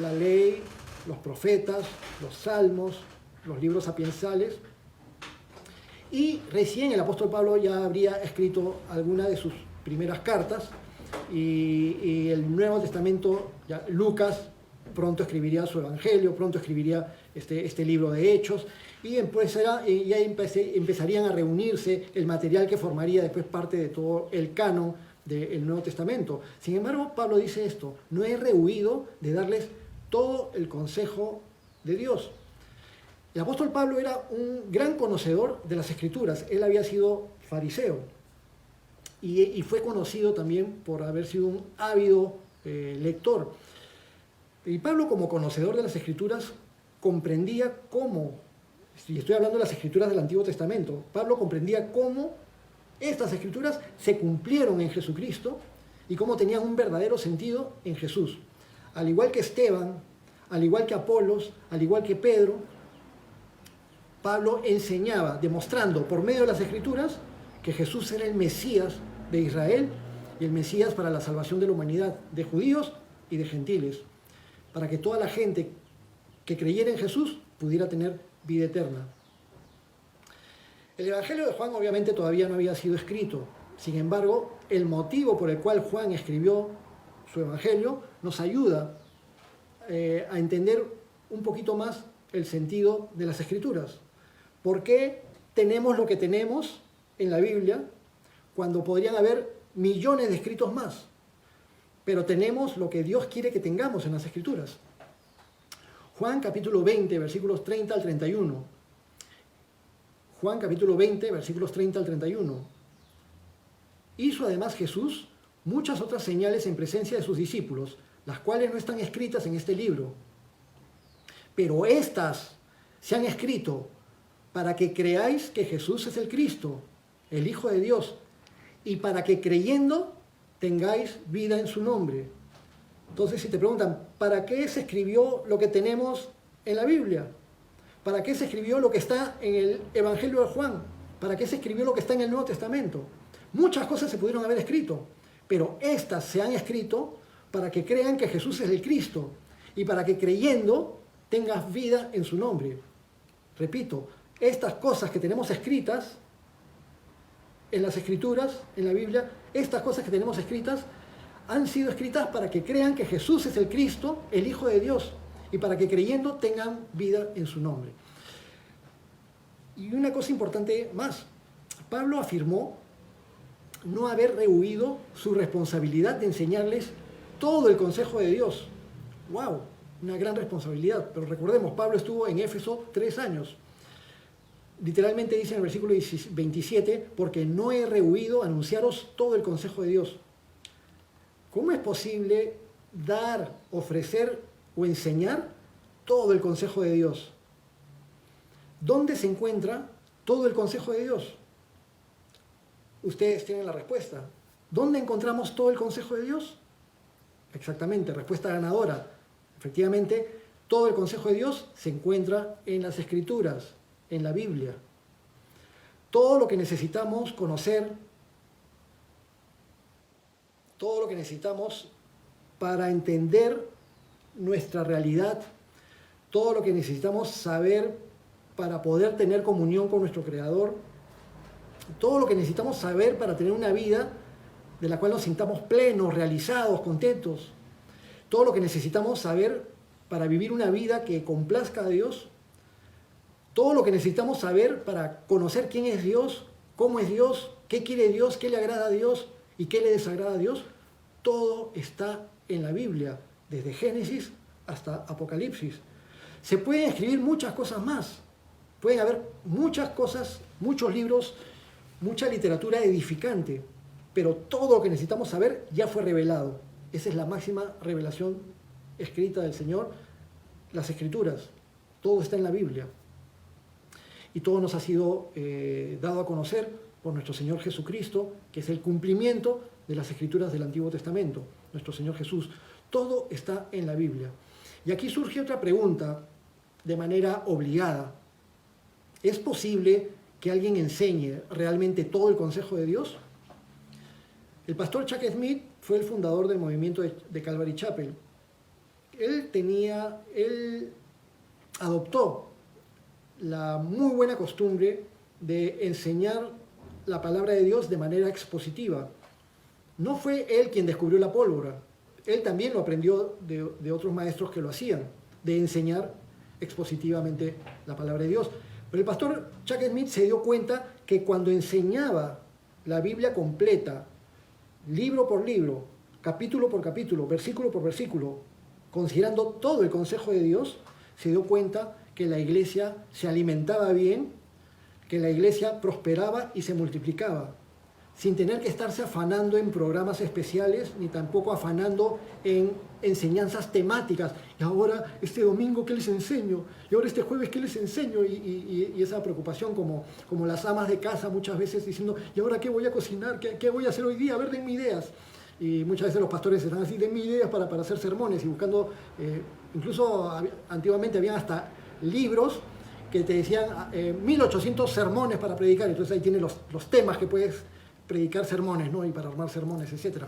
A: la ley, los profetas, los salmos, los libros sapiensales. Y recién el apóstol Pablo ya habría escrito alguna de sus primeras cartas, y el Nuevo Testamento, ya Lucas pronto escribiría su Evangelio, pronto escribiría este libro de Hechos, y empezarían a reunirse el material que formaría después parte de todo el canon del Nuevo Testamento. Sin embargo, Pablo dice esto: no he rehuido de darles todo el consejo de Dios. El apóstol Pablo era un gran conocedor de las Escrituras. Él había sido fariseo y fue conocido también por haber sido un ávido lector. Y Pablo, como conocedor de las Escrituras, comprendía cómo, y estoy hablando de las Escrituras del Antiguo Testamento, Pablo comprendía cómo Estas escrituras se cumplieron en Jesucristo y cómo tenían un verdadero sentido en Jesús. Al igual que Esteban, al igual que Apolos, al igual que Pedro, Pablo enseñaba, demostrando por medio de las escrituras que Jesús era el Mesías de Israel y el Mesías para la salvación de la humanidad, de judíos y de gentiles, para que toda la gente que creyera en Jesús pudiera tener vida eterna. El Evangelio de Juan obviamente todavía no había sido escrito. Sin embargo, el motivo por el cual Juan escribió su Evangelio nos ayuda a entender un poquito más el sentido de las Escrituras. ¿Por qué tenemos lo que tenemos en la Biblia cuando podrían haber millones de escritos más? Pero tenemos lo que Dios quiere que tengamos en las Escrituras. Juan capítulo 20, versículos 30 al 31. Juan capítulo 20, versículos 30 al 31. Hizo además Jesús muchas otras señales en presencia de sus discípulos, las cuales no están escritas en este libro. Pero estas se han escrito para que creáis que Jesús es el Cristo, el Hijo de Dios, y para que creyendo tengáis vida en su nombre. Entonces, si te preguntan, ¿para qué se escribió lo que tenemos en la Biblia? ¿Para qué se escribió lo que está en el Evangelio de Juan? ¿Para qué se escribió lo que está en el Nuevo Testamento? Muchas cosas se pudieron haber escrito, pero estas se han escrito para que crean que Jesús es el Cristo y para que creyendo tengas vida en su nombre. Repito, estas cosas que tenemos escritas en las Escrituras, en la Biblia, estas cosas que tenemos escritas han sido escritas para que crean que Jesús es el Cristo, el Hijo de Dios, y para que creyendo tengan vida en su nombre. Y una cosa importante más, Pablo afirmó no haber rehuido su responsabilidad de enseñarles todo el consejo de Dios. ¡Wow! Una gran responsabilidad. Pero recordemos, Pablo estuvo en Éfeso 3 años. Literalmente dice en el versículo 27, porque no he rehuido anunciaros todo el consejo de Dios. ¿Cómo es posible dar, ofrecer o enseñar todo el consejo de Dios? ¿Dónde se encuentra todo el consejo de Dios? Ustedes tienen la respuesta. ¿Dónde encontramos todo el consejo de Dios? Exactamente, respuesta ganadora. Efectivamente, todo el consejo de Dios se encuentra en las Escrituras, en la Biblia. Todo lo que necesitamos conocer, todo lo que necesitamos para entender nuestra realidad, todo lo que necesitamos saber para poder tener comunión con nuestro Creador, todo lo que necesitamos saber para tener una vida de la cual nos sintamos plenos, realizados, contentos, todo lo que necesitamos saber para vivir una vida que complazca a Dios, todo lo que necesitamos saber para conocer quién es Dios, cómo es Dios, qué quiere Dios, qué le agrada a Dios y qué le desagrada a Dios, todo está en la Biblia, desde Génesis hasta Apocalipsis. Se pueden escribir muchas cosas más, pueden haber muchas cosas, muchos libros, mucha literatura edificante, pero todo lo que necesitamos saber ya fue revelado. Esa es la máxima revelación escrita del Señor, las Escrituras. Todo está en la Biblia. Y todo nos ha sido dado a conocer por nuestro Señor Jesucristo, que es el cumplimiento de las Escrituras del Antiguo Testamento, nuestro Señor Jesús. Todo está en la Biblia. Y aquí surge otra pregunta de manera obligada. ¿Es posible que alguien enseñe realmente todo el consejo de Dios? El pastor Chuck Smith fue el fundador del movimiento de Calvary Chapel. Él adoptó la muy buena costumbre de enseñar la palabra de Dios de manera expositiva. No fue él quien descubrió la pólvora, él también lo aprendió de otros maestros que lo hacían, de enseñar expositivamente la palabra de Dios. Pero el pastor Chuck Smith se dio cuenta que cuando enseñaba la Biblia completa, libro por libro, capítulo por capítulo, versículo por versículo, considerando todo el consejo de Dios, se dio cuenta que la iglesia se alimentaba bien, que la iglesia prosperaba y se multiplicaba. sin tener que estarse afanando en programas especiales, ni tampoco afanando en enseñanzas temáticas. Y ahora, este domingo, ¿qué les enseño? Y ahora, este jueves, ¿qué les enseño? Y esa preocupación como las amas de casa muchas veces diciendo, ¿y ahora qué voy a cocinar? ¿Qué voy a hacer hoy día? A ver, denme ideas. Y muchas veces los pastores están así, denme ideas para hacer sermones y buscando, incluso antiguamente habían hasta libros que te decían 1800 sermones para predicar. Entonces ahí tienes los temas que puedes predicar sermones, ¿no? Y para armar sermones, etc.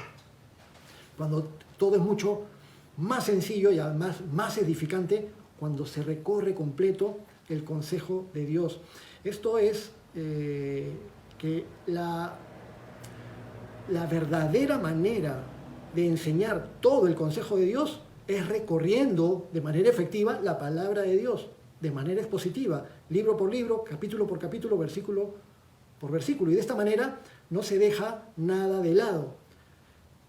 A: Cuando todo es mucho más sencillo y además más edificante cuando se recorre completo el consejo de Dios. Esto es que la verdadera manera de enseñar todo el consejo de Dios es recorriendo de manera efectiva la palabra de Dios, de manera expositiva, libro por libro, capítulo por capítulo, versículo por versículo. Y de esta manera no se deja nada de lado.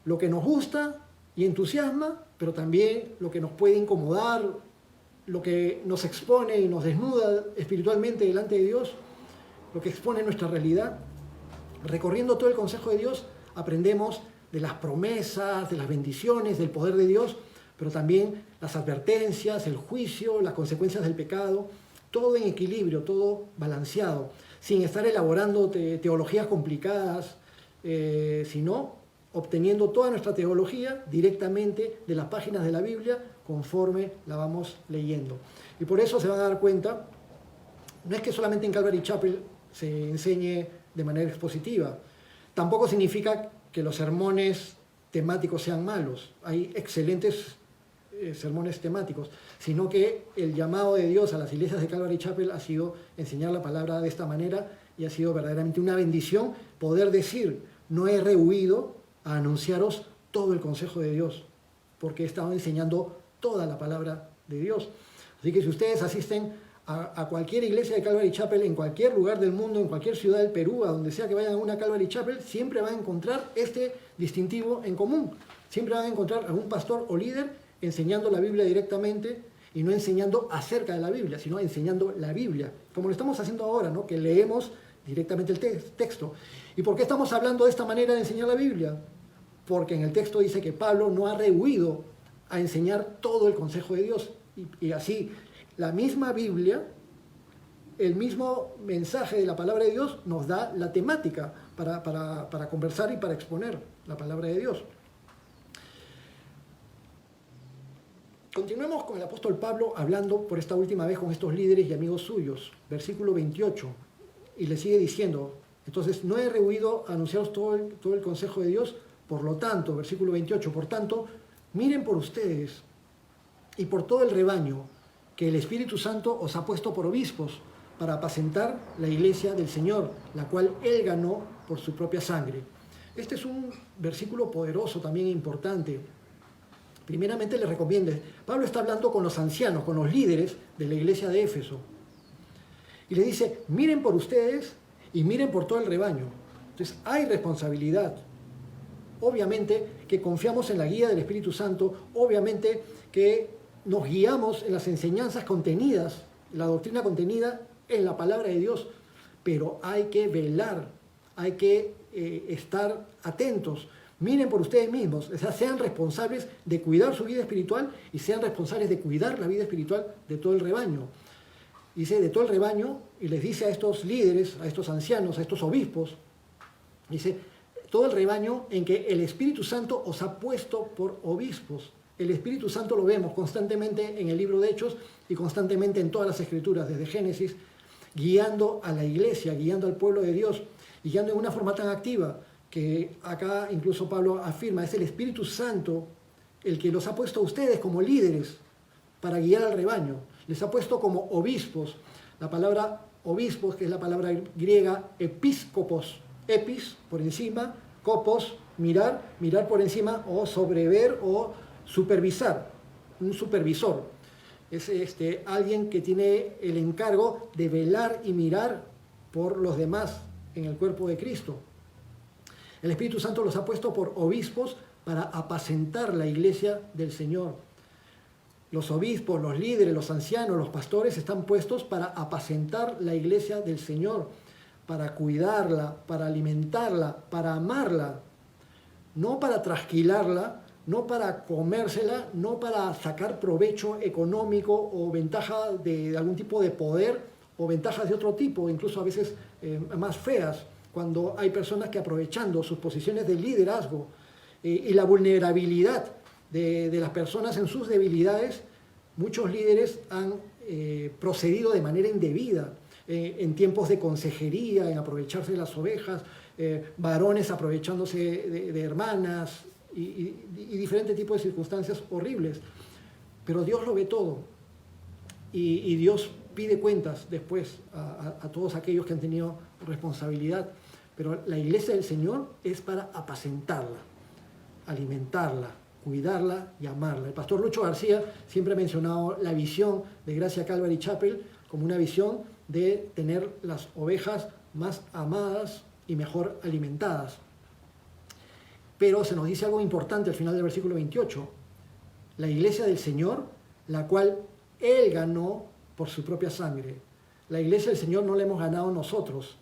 A: Lo que nos gusta y entusiasma, pero también lo que nos puede incomodar, lo que nos expone y nos desnuda espiritualmente delante de Dios, lo que expone nuestra realidad. Recorriendo todo el consejo de Dios, aprendemos de las promesas, de las bendiciones, del poder de Dios, pero también las advertencias, el juicio, las consecuencias del pecado, todo en equilibrio, todo balanceado, sin estar elaborando teologías complicadas, sino obteniendo toda nuestra teología directamente de las páginas de la Biblia conforme la vamos leyendo. Y por eso se van a dar cuenta, no es que solamente en Calvary Chapel se enseñe de manera expositiva, tampoco significa que los sermones temáticos sean malos. Hay excelentes sermones temáticos, sino que el llamado de Dios a las iglesias de Calvary Chapel ha sido enseñar la palabra de esta manera y ha sido verdaderamente una bendición poder decir, no he rehuido a anunciaros todo el consejo de Dios, porque he estado enseñando toda la palabra de Dios. Así que si ustedes asisten a cualquier iglesia de Calvary Chapel en cualquier lugar del mundo, en cualquier ciudad del Perú, a donde sea que vayan a una Calvary Chapel, siempre van a encontrar este distintivo en común. Siempre van a encontrar algún pastor o líder enseñando la Biblia directamente y no enseñando acerca de la Biblia, sino enseñando la Biblia, como lo estamos haciendo ahora, ¿no? Que leemos directamente el texto. ¿Y por qué estamos hablando de esta manera de enseñar la Biblia? Porque en el texto dice que Pablo no ha rehuido a enseñar todo el consejo de Dios. Y así, la misma Biblia, el mismo mensaje de la palabra de Dios nos da la temática para conversar y para exponer la palabra de Dios. Continuemos con el apóstol Pablo hablando por esta última vez con estos líderes y amigos suyos. Versículo 28. Y le sigue diciendo, entonces no he rehuido a anunciaros todo el consejo de Dios, por lo tanto, versículo 28, por tanto, miren por ustedes y por todo el rebaño que el Espíritu Santo os ha puesto por obispos para apacentar la iglesia del Señor, la cual Él ganó por su propia sangre. Este es un versículo poderoso, también importante. Primeramente les recomiendo, Pablo está hablando con los ancianos, con los líderes de la iglesia de Éfeso. Y le dice, miren por ustedes y miren por todo el rebaño. Entonces hay responsabilidad. Obviamente que confiamos en la guía del Espíritu Santo, obviamente que nos guiamos en las enseñanzas contenidas, la doctrina contenida en la palabra de Dios, pero hay que velar, hay que estar atentos. Miren por ustedes mismos, o sea, sean responsables de cuidar su vida espiritual y sean responsables de cuidar la vida espiritual de todo el rebaño. Dice, de todo el rebaño, y les dice a estos líderes, a estos ancianos, a estos obispos, dice, todo el rebaño en que el Espíritu Santo os ha puesto por obispos. El Espíritu Santo lo vemos constantemente en el libro de Hechos y constantemente en todas las Escrituras, desde Génesis, guiando a la iglesia, guiando al pueblo de Dios, guiando en una forma tan activa, que acá incluso Pablo afirma, es el Espíritu Santo el que los ha puesto a ustedes como líderes para guiar al rebaño. Les ha puesto como obispos. La palabra obispos, que es la palabra griega episcopos, epis, por encima, copos, mirar por encima, o sobrever o supervisar, un supervisor. Es alguien que tiene el encargo de velar y mirar por los demás en el cuerpo de Cristo. El Espíritu Santo los ha puesto por obispos para apacentar la iglesia del Señor. Los obispos, los líderes, los ancianos, los pastores están puestos para apacentar la iglesia del Señor, para cuidarla, para alimentarla, para amarla, no para trasquilarla, no para comérsela, no para sacar provecho económico o ventaja de algún tipo de poder o ventajas de otro tipo, incluso a veces más feas, cuando hay personas que aprovechando sus posiciones de liderazgo y la vulnerabilidad de las personas en sus debilidades, muchos líderes han procedido de manera indebida en tiempos de consejería, en aprovecharse de las ovejas, varones aprovechándose de hermanas y diferentes tipos de circunstancias horribles. Pero Dios lo ve todo y Dios pide cuentas después a todos aquellos que han tenido responsabilidad. Pero la iglesia del Señor es para apacentarla, alimentarla, cuidarla y amarla. El pastor Lucho García siempre ha mencionado la visión de Gracia Calvary Chapel como una visión de tener las ovejas más amadas y mejor alimentadas. Pero se nos dice algo importante al final del versículo 28. La iglesia del Señor, la cual Él ganó por su propia sangre. La iglesia del Señor no la hemos ganado nosotros,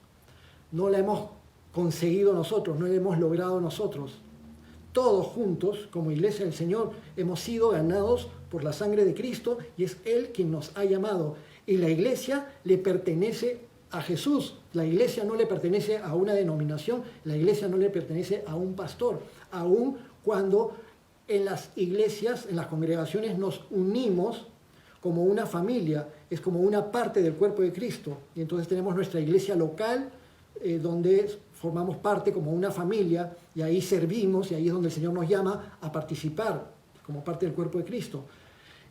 A: no la hemos conseguido nosotros, no la hemos logrado nosotros. Todos juntos, como iglesia del Señor, hemos sido ganados por la sangre de Cristo y es Él quien nos ha llamado. Y la iglesia le pertenece a Jesús. La iglesia no le pertenece a una denominación, la iglesia no le pertenece a un pastor. Aun cuando en las iglesias, en las congregaciones nos unimos como una familia, es como una parte del cuerpo de Cristo. Y entonces tenemos nuestra iglesia local, donde formamos parte como una familia, y ahí servimos, y ahí es donde el Señor nos llama a participar como parte del cuerpo de Cristo.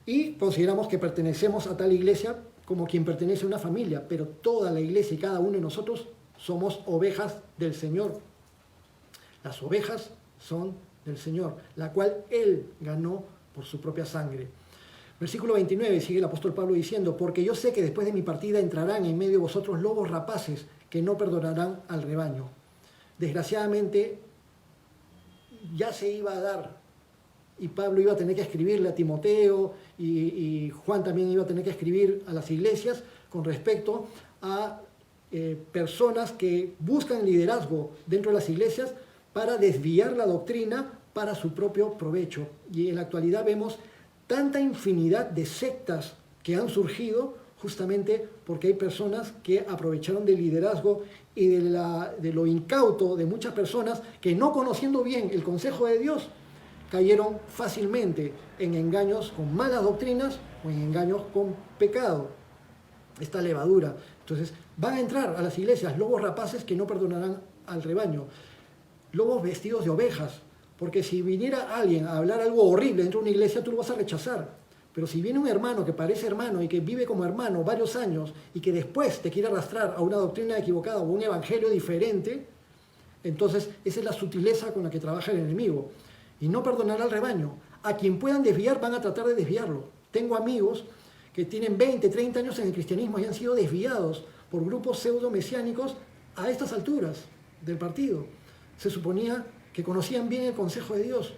A: Y consideramos que pertenecemos a tal iglesia como quien pertenece a una familia, pero toda la iglesia y cada uno de nosotros somos ovejas del Señor. Las ovejas son del Señor, la cual Él ganó por su propia sangre. Versículo 29, sigue el apóstol Pablo diciendo: porque yo sé que después de mi partida entrarán en medio de vosotros lobos rapaces que no perdonarán al rebaño. Desgraciadamente ya se iba a dar, y Pablo iba a tener que escribirle a Timoteo y Juan también iba a tener que escribir a las iglesias con respecto a personas que buscan liderazgo dentro de las iglesias para desviar la doctrina para su propio provecho. Y en la actualidad vemos tanta infinidad de sectas que han surgido justamente porque hay personas que aprovecharon del liderazgo y de lo incauto de muchas personas que, no conociendo bien el consejo de Dios, cayeron fácilmente en engaños con malas doctrinas o en engaños con pecado, esta levadura. Entonces van a entrar a las iglesias lobos rapaces que no perdonarán al rebaño, lobos vestidos de ovejas, porque si viniera alguien a hablar algo horrible dentro de una iglesia, tú lo vas a rechazar. Pero si viene un hermano que parece hermano y que vive como hermano varios años y que después te quiere arrastrar a una doctrina equivocada o un evangelio diferente, entonces esa es la sutileza con la que trabaja el enemigo. Y no perdonar al rebaño. A quien puedan desviar van a tratar de desviarlo. Tengo amigos que tienen 20, 30 años en el cristianismo y han sido desviados por grupos pseudo-mesiánicos a estas alturas del partido. Se suponía que conocían bien el consejo de Dios.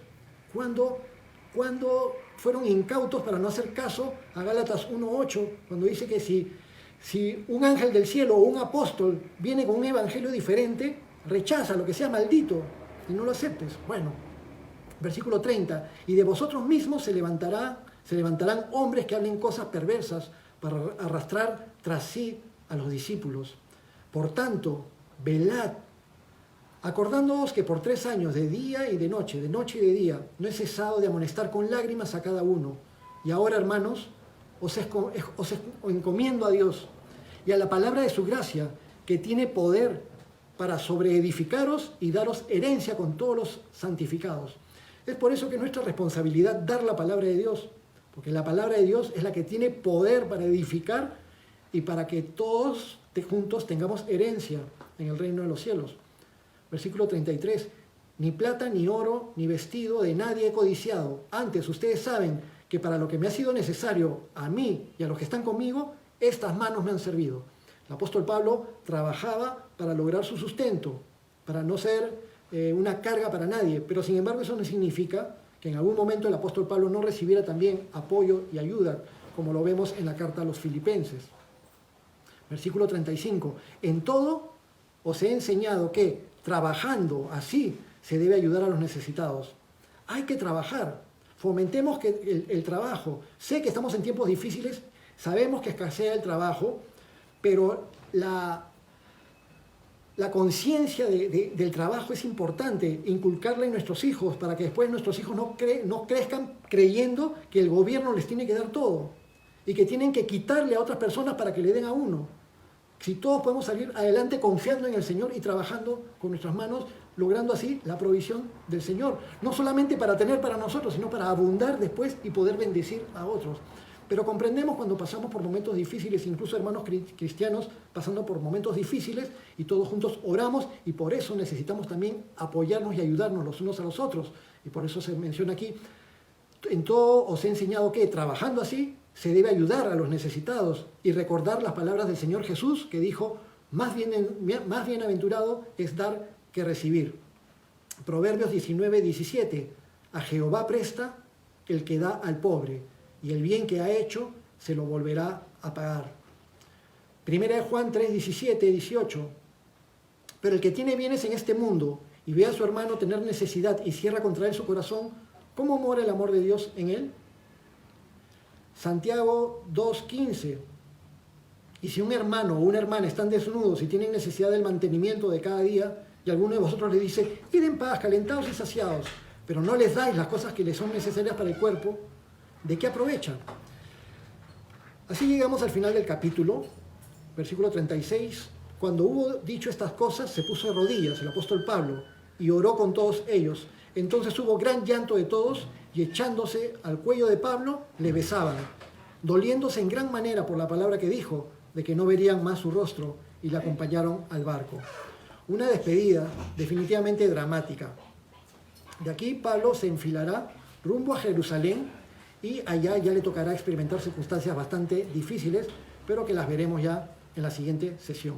A: Cuando fueron incautos para no hacer caso a Gálatas 1:8, cuando dice que si un ángel del cielo o un apóstol viene con un evangelio diferente, rechaza lo que sea maldito y no lo aceptes. Bueno, versículo 30, y de vosotros mismos se levantarán hombres que hablen cosas perversas para arrastrar tras sí a los discípulos. Por tanto, velad, acordándoos que por 3 años, de día y de noche y de día, no he cesado de amonestar con lágrimas a cada uno. Y ahora, hermanos, os encomiendo a Dios y a la palabra de su gracia, que tiene poder para sobreedificaros y daros herencia con todos los santificados. Es por eso que es nuestra responsabilidad dar la palabra de Dios, porque la palabra de Dios es la que tiene poder para edificar y para que todos juntos tengamos herencia en el reino de los cielos. Versículo 33, ni plata, ni oro, ni vestido de nadie he codiciado. Antes, ustedes saben que para lo que me ha sido necesario a mí y a los que están conmigo, estas manos me han servido. El apóstol Pablo trabajaba para lograr su sustento, para no ser una carga para nadie, pero sin embargo eso no significa que en algún momento el apóstol Pablo no recibiera también apoyo y ayuda, como lo vemos en la carta a los Filipenses. Versículo 35, en todo os he enseñado que trabajando así se debe ayudar a los necesitados. Hay que trabajar. Fomentemos que el trabajo. Sé que estamos en tiempos difíciles, sabemos que escasea el trabajo, pero la conciencia del trabajo es importante, inculcarla en nuestros hijos para que después nuestros hijos no crezcan creyendo que el gobierno les tiene que dar todo y que tienen que quitarle a otras personas para que le den a uno. Si todos podemos salir adelante confiando en el Señor y trabajando con nuestras manos, logrando así la provisión del Señor. No solamente para tener para nosotros, sino para abundar después y poder bendecir a otros. Pero comprendemos cuando pasamos por momentos difíciles, incluso hermanos cristianos pasando por momentos difíciles, y todos juntos oramos, y por eso necesitamos también apoyarnos y ayudarnos los unos a los otros. Y por eso se menciona aquí, en todo os he enseñado que trabajando así se debe ayudar a los necesitados y recordar las palabras del Señor Jesús que dijo, más bienaventurado es dar que recibir. Proverbios 19:17, a Jehová presta el que da al pobre, y el bien que ha hecho se lo volverá a pagar. Primera de Juan 3:17-18, pero el que tiene bienes en este mundo y ve a su hermano tener necesidad y cierra contra él su corazón, ¿cómo mora el amor de Dios en él? Santiago 2:15, y si un hermano o una hermana están desnudos y tienen necesidad del mantenimiento de cada día, y alguno de vosotros les dice, id en paz, calentados y saciados, pero no les dais las cosas que les son necesarias para el cuerpo, ¿de qué aprovechan? Así llegamos al final del capítulo, versículo 36. Cuando hubo dicho estas cosas, se puso de rodillas el apóstol Pablo y oró con todos ellos. Entonces hubo gran llanto de todos y echándose al cuello de Pablo, le besaban, doliéndose en gran manera por la palabra que dijo, de que no verían más su rostro, y le acompañaron al barco. Una despedida definitivamente dramática. De aquí Pablo se enfilará rumbo a Jerusalén, y allá ya le tocará experimentar circunstancias bastante difíciles, pero que las veremos ya en la siguiente sesión.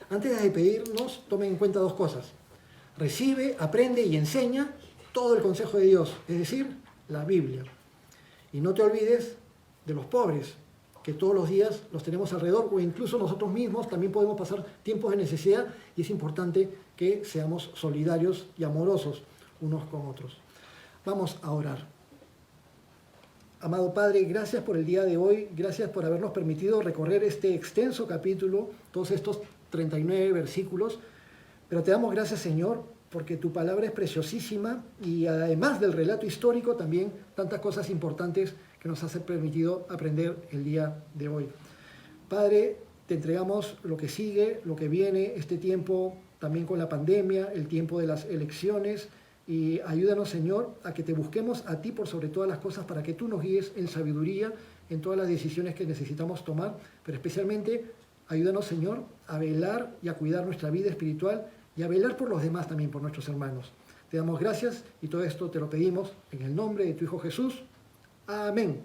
A: Antes de despedirnos, tomen en cuenta dos cosas. Recibe, aprende y enseña todo el consejo de Dios, es decir, la Biblia. Y no te olvides de los pobres, que todos los días los tenemos alrededor, o incluso nosotros mismos también podemos pasar tiempos de necesidad, y es importante que seamos solidarios y amorosos unos con otros. Vamos a orar. Amado Padre, gracias por el día de hoy, gracias por habernos permitido recorrer este extenso capítulo, todos estos 39 versículos, pero te damos gracias, Señor, porque tu palabra es preciosísima y además del relato histórico, también tantas cosas importantes que nos has permitido aprender el día de hoy. Padre, te entregamos lo que sigue, lo que viene, este tiempo también con la pandemia, el tiempo de las elecciones, y ayúdanos, Señor, a que te busquemos a ti por sobre todas las cosas para que tú nos guíes en sabiduría en todas las decisiones que necesitamos tomar, pero especialmente ayúdanos, Señor, a velar y a cuidar nuestra vida espiritual y a velar por los demás también, por nuestros hermanos. Te damos gracias y todo esto te lo pedimos en el nombre de tu Hijo Jesús. Amén.